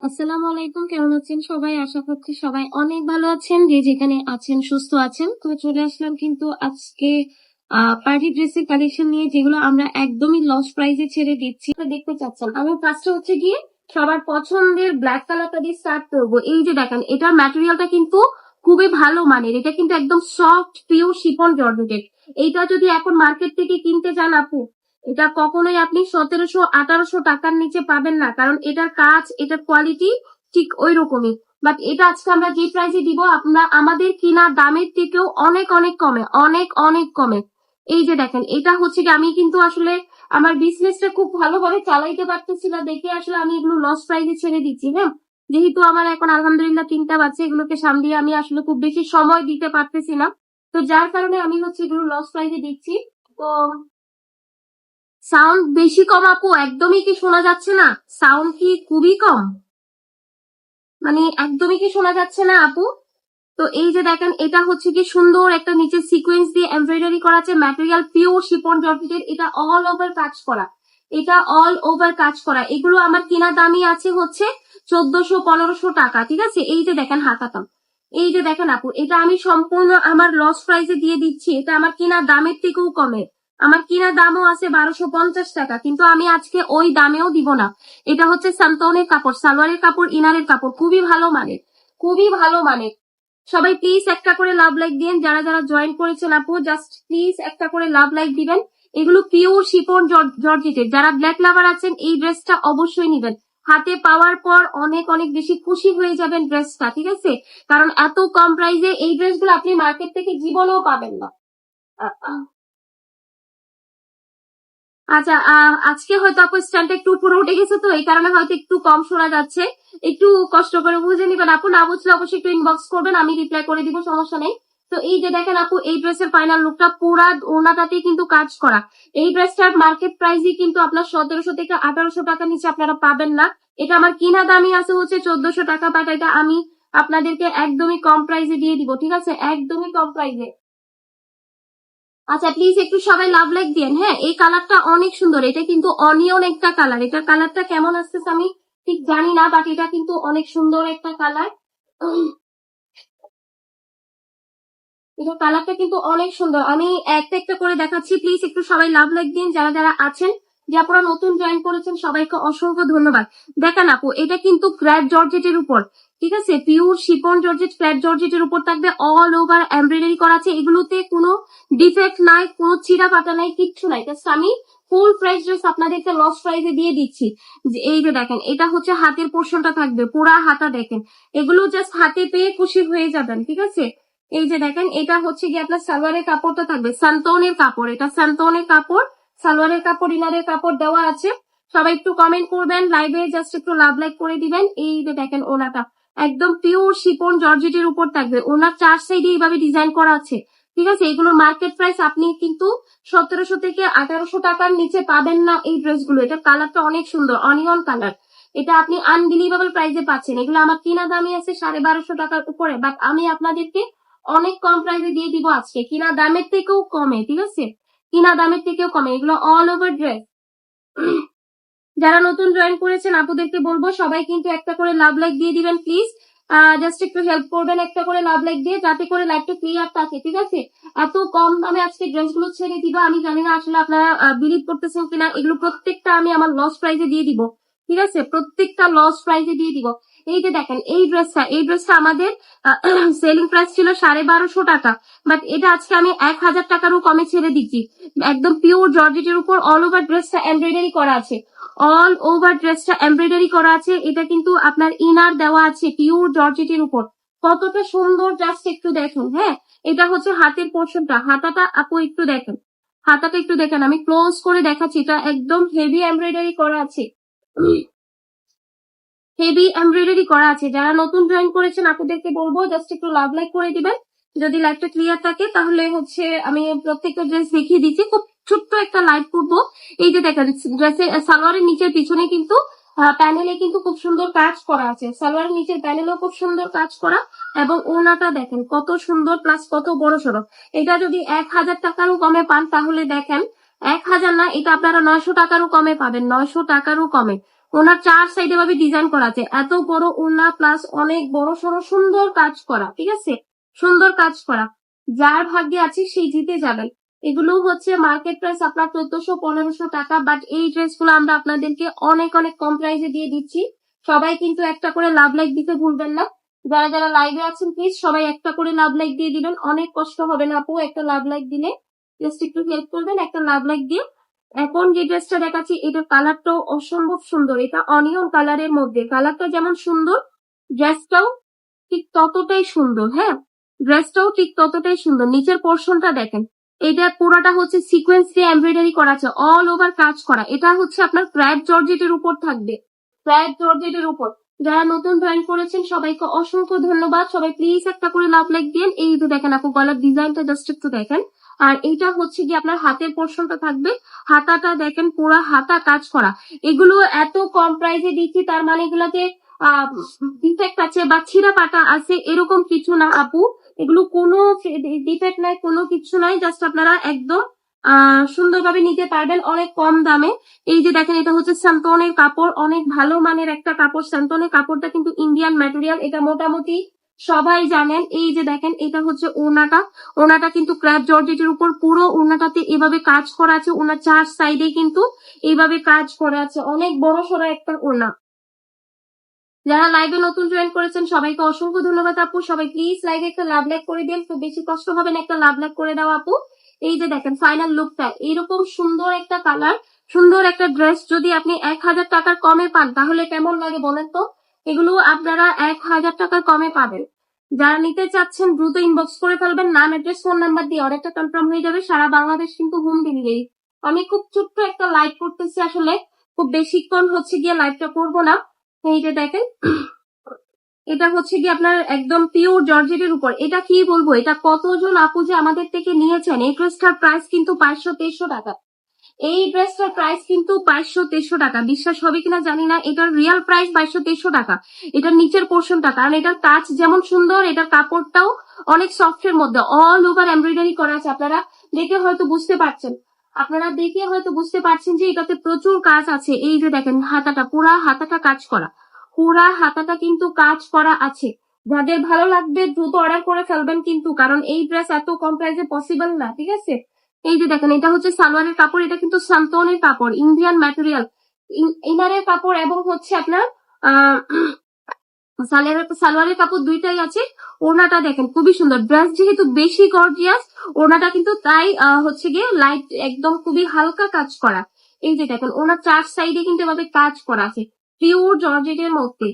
আসসালামু আলাইকুম, কেমন আছেন সবাই? আশা করছি সবাই অনেক ভালো আছেন, যে যেখানে আছেন সুস্থ আছেন। তো চলে আসলাম কিন্তু আজকে পার্টি ড্রেসের কালেকশন নিয়ে, যেগুলো আমরা একদমই লস প্রাইসে ছেড়ে দিচ্ছি। তো দেখতে চাচ্ছেন, আমি ফার্স্টে হচ্ছে গিয়ে সবার পছন্দের ব্ল্যাক কালারটা দিয়ে স্টার্ট করবো। এই যে দেখেন, এটার ম্যাটেরিয়ালটা কিন্তু খুবই ভালো মানের, এটা কিন্তু একদম সফট পিওর শিফন জর্জেটের। এইটা যদি এখন মার্কেট থেকে কিনতে যান আপু, এটা কখনোই আপনি 1700-1800 টাকার নিচে পাবেন না, কারণ এটার কাজ, এটার কোয়ালিটি ঠিক ওই রকমই। বাট এটা আজকে আমরা যে প্রাইসে দিব, আমরা আমাদের কিনা দামের থেকেও অনেক অনেক কমে, অনেক অনেক কমে। এই যে দেখেন, এটা হচ্ছে কি, আমি কিন্তু আসলে আমার বিজনেসটা খুব ভালোভাবে চালাইতে পারতেছি না দেখে আসলে আমি এগুলো লস প্রাইসে ছেড়ে দিচ্ছি। হ্যাঁ, যেহেতু আমার এখন আলহামদুলিল্লাহ 3টা বাচ্চা, এগুলোকে সামলিয়ে আমি আসলে খুব বেশি সময় দিতে পারতেছি না। তো যার কারণে আমি হচ্ছে এগুলো লস প্রাইসে দিচ্ছি। তো সাউন্ড বেশি কম আপু? একদমই কি শোনা যাচ্ছে না? সাউন্ড কি খুবই কম? মানে একদমই কি শোনা যাচ্ছে না আপু? তো এই যে দেখেন, এটা হচ্ছে কি সুন্দর একটা নিচে সিকোয়েন্স দিয়ে এমব্রয়ডারি করা আছে, ম্যাটেরিয়াল পিওর শিফন জর্জেটের, এটা অল ওভার কাজ করা, এটা অল ওভার কাজ করা। এগুলো আমার কেনা দামই আছে হচ্ছে 1400-1500 টাকা, ঠিক আছে? এই যে দেখেন হাতাটা, এই যে দেখেন আপু, এটা আমি সম্পূর্ণ আমার লস প্রাইসে দিয়ে দিচ্ছি। এটা আমার কেনা দামের থেকেও কমে, আমার কিনা দামও আছে 1250 টাকা, কিন্তু আমি আজকে ওই দামেও দিব না। এটা হচ্ছে সান্তনের কাপড়, সালোয়ারের কাপড়, ইনারের কাপড়, খুবই ভালো মানের, খুবই ভালো মানের। সবাই প্লিজ একটা করে লাভ লাইক দিন, যারা যারা জয়েন করেছেন আপু, জাস্ট প্লিজ একটা করে লাভ লাইক দিবেন। এগুলো পিওর শিফন জর্জেটের, যারা ব্ল্যাক লাভার আছেন এই ড্রেসটা অবশ্যই নিবেন। হাতে পাওয়ার পর অনেক অনেক বেশি খুশি হয়ে যাবেন ড্রেসটা, ঠিক আছে? কারণ এত কম প্রাইসে এই ড্রেসগুলো আপনি মার্কেট থেকে জীবনেও পাবেন না। আচ্ছা, আজকে হয়তো আপু স্ট্যান্ডটা একটু উপরে উঠে গেছে, তো এই কারণে হয়তো একটু কম শোনা যাচ্ছে। একটু কষ্ট করে বুঝে নিবেন আপু, না বুঝলে অবশ্যই একটু ইনবক্স করবেন, আমি রিপ্লাই করে দিব, সমস্যা নেই। তো এই যে দেখেন আপু, এই ড্রেসের ফাইনাল লুকটা পুরা ওনাটাতে কিন্তু কাজ করা। এই ড্রেসটার মার্কেট প্রাইসই কিন্তু আপনার 1700 থেকে 1800 টাকার নিচে আপনারা পাবেন না। এটা আমার কিনা দামই আছে হচ্ছে 1400 টাকা, বাট এটা আমি আপনাদেরকে একদমই কম প্রাইসে দিয়ে দিব, ঠিক আছে? একদমই কম প্রাইসে। আচ্ছা, প্লিজ একটু সবাই লাভ লাইক দিন। হ্যাঁ, এই কালারটা অনেক সুন্দর, এটা কিন্তু অনিয়ন একটা কালার, এটার কালারটা কেমন আসতেছে আমি ঠিক জানি না, বাট এটা কিন্তু অনেক সুন্দর একটা কালার। এটা কালারটা কিন্তু অনেক সুন্দর, আমি একটা একটা করে দেখাচ্ছি। প্লিজ একটু সবাই লাভ লাইক দিন, যারা যারা আছেন। যে আপনারা নতুন জয়েন করেছেন সবাইকে অসংখ্য ধন্যবাদ। দেখেন আপু, এটা কিন্তু ক্র্যাপ জর্জেটের উপর, ঠিক আছে? পিওর শিফন জর্জেট, ক্র্যাপ জর্জেটের উপর থাকবে অল ওভার এমব্রয়ডারি করা আছে। এগুলোতে কোনো ডিফেক্ট নাই, কোনো চিরা ফাটা নাই, কিচ্ছু নাই। আমি ফুল প্রাইস ড্রেস আপনাদেরকে লস প্রাইসে দিয়ে দিচ্ছি। যে এই যে দেখেন, এটা হচ্ছে হাতের পোর্শনটা থাকবে, পুরা হাতা দেখেন। এগুলো জাস্ট হাতে পেয়ে খুশি হয়ে যাবেন, ঠিক আছে? এই যে দেখেন, এটা হচ্ছে কি আপনার সালোয়ারের কাপড়টা থাকবে সান্তনের কাপড়, এটা সান্তনের কাপড়, সালোয়ারের কাপড়, ইনারের কাপড় দেওয়া আছে। সবাই একটু কমেন্ট করবেন, লাইভে জাস্ট একটু লাভ লাইক করে দিবেন। এই যে দেখেন, ওনাটা একদম পিওর শিফন জর্জেটের উপর থাকবে, ওনার 4 সাইডে এইভাবে ডিজাইন করা আছে, ঠিক আছে? এগুলোর মার্কেট প্রাইস আপনি কিন্তু 1700 থেকে 1800 টাকার নিচে পাবেন না এই ড্রেসগুলো। এটা কালারটা অনেক সুন্দর, অনিয়ন কালার, এটা আপনি আনবিলিভেবল প্রাইসে পাচ্ছেন। এগুলো আমার কিনা দামই আছে 1250 টাকার উপরে, বাট আমি আপনাদেরকে অনেক কম প্রাইসে দিয়ে দিব আজকে, কিনা দামের থেকেও কমে, ঠিক আছে? কিনা দামের থেকেও কমে, এগুলো অল ওভার ড্রেস। যারা নতুন জয়েন করেছেন আপুদেরকে বলবো, সবাই কিন্তু একটা করে লাভ লাইক দিয়ে দিবেন প্লিজ। জাস্ট একটু হেল্প করবেন একটা করে লাভ লাইক দিয়ে, যাতে করে লাইভটা ক্লিয়ার থাকে, ঠিক আছে? এত কম দামে আজকে ড্রেসগুলো ছেড়ে দিবা, আমি জানি না আসলে আপনারা বিলিভ করতেছেন কিনা। এগুলো প্রত্যেকটা আমি আমার লস প্রাইসে দিয়ে দিব, ঠিক আছে? প্রত্যেকটা লস প্রাইসে দিয়ে দিব। এই যে দেখেন, এই ড্রেসটা আমাদের সেলিং প্রাইস ছিল 1250 টাকা, বাট এটা আজকে আমি 1000 টাকারও কমে ছেড়ে দিচ্ছি। একদম পিওর জর্জেটের উপর অল ওভার ড্রেসটা এমব্রয়ডারি করা আছে, অল ওভার ড্রেসটা এমব্রয়ডারি করা আছে। এটা কিন্তু আপনার ইনার দেওয়া আছে পিওর জর্জেটের উপর, কতটা সুন্দর, জাস্ট একটু দেখেন। হ্যাঁ, এটা হচ্ছে হাতের পোর্শনটা, হাতাটা আপু একটু দেখেন, হাতাটা একটু দেখেন, আমি ক্লোজ করে দেখাচ্ছি। এটা একদম হেভি এমব্রয়ডারি করা আছে, হেভি এমব্রয়ডারি করা আছে। যারা নতুন জয়েন করেছেন আপুদেরকে বলবো, জাস্ট একটু লাভ লাইক করে দিবেন। যদি লাইভটা ক্লিয়ার থাকে তাহলে হচ্ছে আমি প্রত্যেকটা ড্রেস দেখিয়ে দিচ্ছি, খুব ছোট্ট একটা লাইভ করবো। এই যে দেখেন, ড্রেসের সালোয়ারের নিচের পিছনে কিন্তু প্যানেলে কিন্তু খুব সুন্দর কাজ করা আছে, সালোয়ারের নিচের প্যানেলেও খুব সুন্দর কাজ করা, এবং ওড়নাটা দেখেন কত সুন্দর, প্লাস কত বড় সড়ো। এটা যদি 1000 টাকারও কমে পান তাহলে দেখেন, 1000 না, এটা আপনারা 900 টাকারও কমে পাবেন, 900 টাকারও কমে। ওনার চার সাইডে ভাবে ডিজাইন করা আছে, এত বড় ওনা প্লাস অনেক বড় সড়ো সুন্দর কাজ করা, ঠিক আছে, সুন্দর কাজ করা। যার ভাগ্যে আছে সেই জিতে যাবেন। এগুলো হচ্ছে মার্কেট প্রাইস আপনার 1400-1500 টাকা, বাট এই ড্রেসগুলো আমরা আপনাদেরকে অনেক অনেক কম প্রাইসে দিয়ে দিচ্ছি। সবাই কিন্তু একটা করে লাভ লাইক দিতে ভুলবেন না। যারা যারা লাইভে আছেন প্লিজ সবাই একটা করে লাভ লাইক দিয়ে দিবেন, অনেক কষ্ট হবে না আপু একটা লাভ লাইক দিলে। জাস্ট একটু হেল্প করবেন একটা লাভ লাইক দিয়ে। এখন যে ড্রেসটা দেখাচ্ছি এটার কালারটাও অসম্ভব সুন্দর, এটা অনিয়ন কালারের মধ্যে, কালারটা যেমন সুন্দর ড্রেসটাও ঠিক ততটাই সুন্দর। হ্যাঁ, ড্রেসটাও ঠিক ততটাই সুন্দর। নিচের পোর্শনটা দেখেন, এটা পুরোটা হচ্ছে সিকোয়েন্স দিয়ে এমব্রয়ডারি করা আছে, অল ওভার কাজ করা। এটা হচ্ছে আপনার ক্র্যাপ জর্জেটের উপর থাকবে, ক্র্যাপ জর্জেটের উপর। যারা নতুন জয়েন করেছেন সবাইকে অসংখ্য ধন্যবাদ। সবাই প্লিজ একটা করে লাভ লাইক দিন। এই যে দেখেন আপু গলার ডিজাইনটা জাস্ট একটু দেখেন। আর এইটা হচ্ছে কি আপনার হাতের পোর্শনটা থাকবে, হাতাটা দেখেন পুরো হাতা কাজ করা। এগুলো এত কম প্রাইসে দিচ্ছি তার মানে এগুলাতে ডিফেক্ট আছে বা ছিঁড়া পাটা আছে এরকম কিছু না আপু। এগুলো কোনো ডিফেক্ট নাই, কোনো কিছু নাই, জাস্ট আপনারা একদম সুন্দরভাবে নিতে পারবেন অনেক কম দামে। এই যে দেখেন এটা হচ্ছে স্যান্তনের কাপড়, অনেক ভালো মানের একটা কাপড়। স্যান্তনের কাপড়টা কিন্তু ইন্ডিয়ান ম্যাটেরিয়াল, এটা মোটামুটি সবাই জানেন। এই যে দেখেন এটা হচ্ছে ওড়নাটা, ওড়নাটা কিন্তু ক্র্যাপ জর্জেটের উপর পুরো ওড়নাটাতে এভাবে কাজ করা আছে, ওনার চার সাইডে কিন্তু এইভাবে কাজ করা আছে, অনেক বড় সড়ো একটা ওড়না। যারা লাইভে নতুন জয়েন করেছেন সবাইকে অসংখ্য ধন্যবাদ আপু। সবাই প্লিজ লাইভে একটা লাভ লাইক করে দিন, খুব বেশি কষ্ট হবে না, একটা লাভ লাইক করে দাও আপু। এই যে দেখেন ফাইনাল লুকটা, এরকম সুন্দর একটা কালার, সুন্দর একটা ড্রেস যদি আপনি 1000 টাকার কমে পান তাহলে কেমন লাগে বলেন তো। এগুলো আপনারা 1000 টাকার কমে পাবেন। যারা নিতে চাচ্ছেন দ্রুত ইনবক্স করে ফেলবেন, নাম অ্যাড্রেস ফোন নাম্বার দিয়ে অর্ডারটা কনফার্ম হয়ে যাবে। সারা বাংলাদেশ কিন্তু হোম ডেলিভারি। আমি খুব ছোট্ট একটা লাইভ করতেছি, আসলে খুব বেশিক্ষণ হচ্ছে গিয়ে লাইভটা করবো না। এই যে দেখেন এটা হচ্ছে কি আপনার একদম পিওর জর্জেটের উপর। এটা কি বলবো, এটা কতজন আপু যে আমাদের থেকে নিয়েছেন। এই ড্রেসটার প্রাইস কিন্তু 500-2300 টাকা। এই ড্রেসটার প্রাইস কিন্তু 500-2300 টাকা। বিশ্বাস হবে কিনা জানি না, এটার রিয়েল প্রাইস 500-2300 টাকা। এটার নিচের পোর্শনটা, কারণ এটার কাজ যেমন সুন্দর এটার কাপড়টাও অনেক সফটের মধ্যে অল ওভার এমব্রয়ডারি করা আছে। আপনারা দেখে হয়তো বুঝতে পারছেন, আপনারা দেখে হয়তো বুঝতে পারছেন যে এটাতে প্রচুর কাজ আছে। এই যে দেখেন হাতাটা, পুরা হাতাটা কাজ করা, পুরা হাতাটা কিন্তু কাজ করা আছে। যাদের ভালো লাগবে দ্রুত অর্ডার করে ফেলবেন কিন্তু, কারণ এই ড্রেস এত কম প্রাইসে পসিবল না, ঠিক আছে। এই যে দেখেন এটা হচ্ছে সালোয়ারের কাপড়, এটা কিন্তু সান্তনের কাপড়, ইন্ডিয়ান ম্যাটেরিয়াল ইনারের কাপড়, এবং হচ্ছে আপনার আহ সালোয়ারের কাপড় দুইটাই আছে। ওড়নাটা দেখেন খুবই সুন্দর, ড্রেস যেহেতু বেশি গর্জিয়াস ওড়নাটা কিন্তু তাই হচ্ছে গিয়ে লাইট একদম খুবই হালকা কাজ করা। এই যে দেখেন ওনার চার সাইডে কিন্তু এভাবে কাজ করা আছে, পিওর জর্জেটের মধ্যে,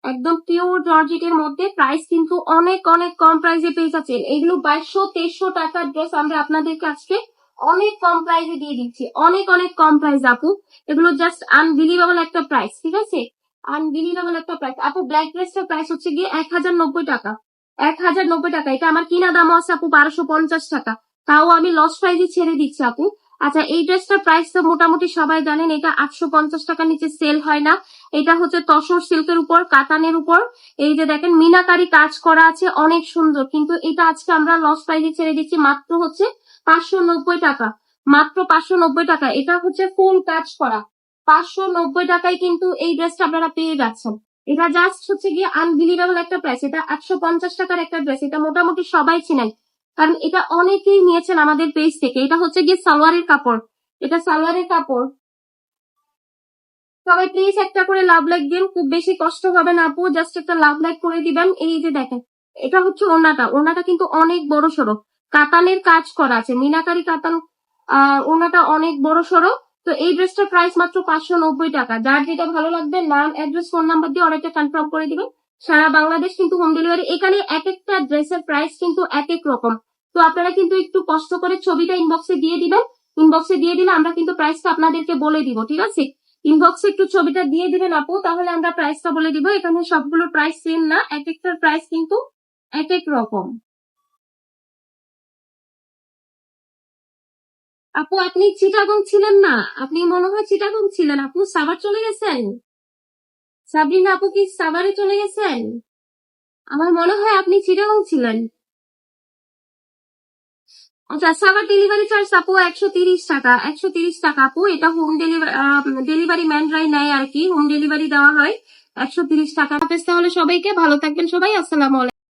একদম পিওর জর্জেটের মধ্যে। প্রাইস কিন্তু অনেক অনেক কম প্রাইসে পেয়ে যাচ্ছেন। এগুলো 2200-2300 টাকার ড্রেস আমরা আপনাদেরকে আজকে অনেক কম প্রাইসে দিয়ে দিচ্ছি, অনেক অনেক কম প্রাইস আপু। এগুলো জাস্ট আনবিলিভেবল একটা প্রাইস, ঠিক আছে, আনবিলিভেবল একটা প্রাইস আপু। ব্ল্যাক ড্রেসটার প্রাইস হচ্ছে গিয়ে 1090 টাকা, 1090 টাকা। এটা আমার কিনা দামও আছে আপু 1250 টাকা, তাও আমি লস প্রাইসে ছেড়ে দিচ্ছি আপু। আচ্ছা এই ড্রেসটার প্রাইস তো মোটামুটি সবাই জানেন, এটা 850 টাকার নিচে সেল হয় না। এটা হচ্ছে তসর সিল্কের উপর, কাতানের উপর। এই যে দেখেন মিনাকারি কাজ করা আছে, অনেক সুন্দর, কিন্তু এটা আজকে আমরা লস প্রাইসে ছেড়ে দিচ্ছি মাত্র হচ্ছে 590 টাকা, মাত্র 590 টাকা। এটা হচ্ছে ফুল কাজ করা, 590 টাকায় কিন্তু এই ড্রেসটা আপনারা পেয়ে যাচ্ছেন। এটা জাস্ট হচ্ছে গিয়ে আনবিলিভেবল একটা প্রাইস। এটা 850 টাকার একটা ড্রেস, এটা মোটামুটি সবাই চিনেন, কারণ এটা অনেকেই নিয়েছেন আমাদের পেজ থেকে। এটা হচ্ছে গিয়ে সালোয়ারের কাপড়, এটা সালোয়ারের কাপড়। সবাই প্লিজ একটা করে লাভ লাইক দিন, খুব বেশি কষ্ট হবে না আপু, জাস্ট একটা লাভ লাইক করে দিবেন। এই যে দেখেন এটা হচ্ছে ওড়নাটা, ওড়নাটা কিন্তু অনেক বড় সড়ো, কাতানের কাজ করা আছে, মিনাকারি কাতান। ওড়নাটা অনেক বড় সড়ো। তো এই ড্রেসটার প্রাইস মাত্র 590 টাকা। যার যেটা ভালো লাগবে নাম অ্যাড্রেস ফোন নাম্বার দিয়ে অর্ডারটা কনফার্ম করে দিবেন। সারা বাংলাদেশ কিন্তু হোম ডেলিভারি। এখানে এক একটা ড্রেসের প্রাইস কিন্তু এক এক রকম। তো আপনারা কিন্তু একটু কষ্ট করে ছবিটা ইনবক্সে দিয়ে দিবেন, ইনবক্সে দিয়ে দিলে আমরা কিন্তু প্রাইসটা আপনাদেরকে বলে দিব, ঠিক আছে। ইনবক্সে একটু ছবিটা দিয়ে দিবেন আপু, তাহলে আমরা প্রাইসটা বলে দিব। এখানে সবগুলো প্রাইস সেম না, এক একটার প্রাইস কিন্তু এক এক রকম। আপু আপনি চিটাগং ছিলেন না, আপনি মনে হয় চিটাগং ছিলেন আপু, সাভার চলে গেছেন। সাবরিনা আপু কি সাভারে চলে গেছেন? আমার মনে হয় আপনি চিটাগং ছিলেন। আচ্ছা, সাভার ডেলিভারি চার্জ আপু 130 টাকা। 130 টাকা আপু, এটা হোম ডেলিভারি ম্যানরাই নেয় আর কি, হোম ডেলিভারি দেওয়া হয় 130 টাকা। হাফেজ, তাহলে সবাইকে ভালো থাকবেন সবাই, আসসালামু আলাইকুম।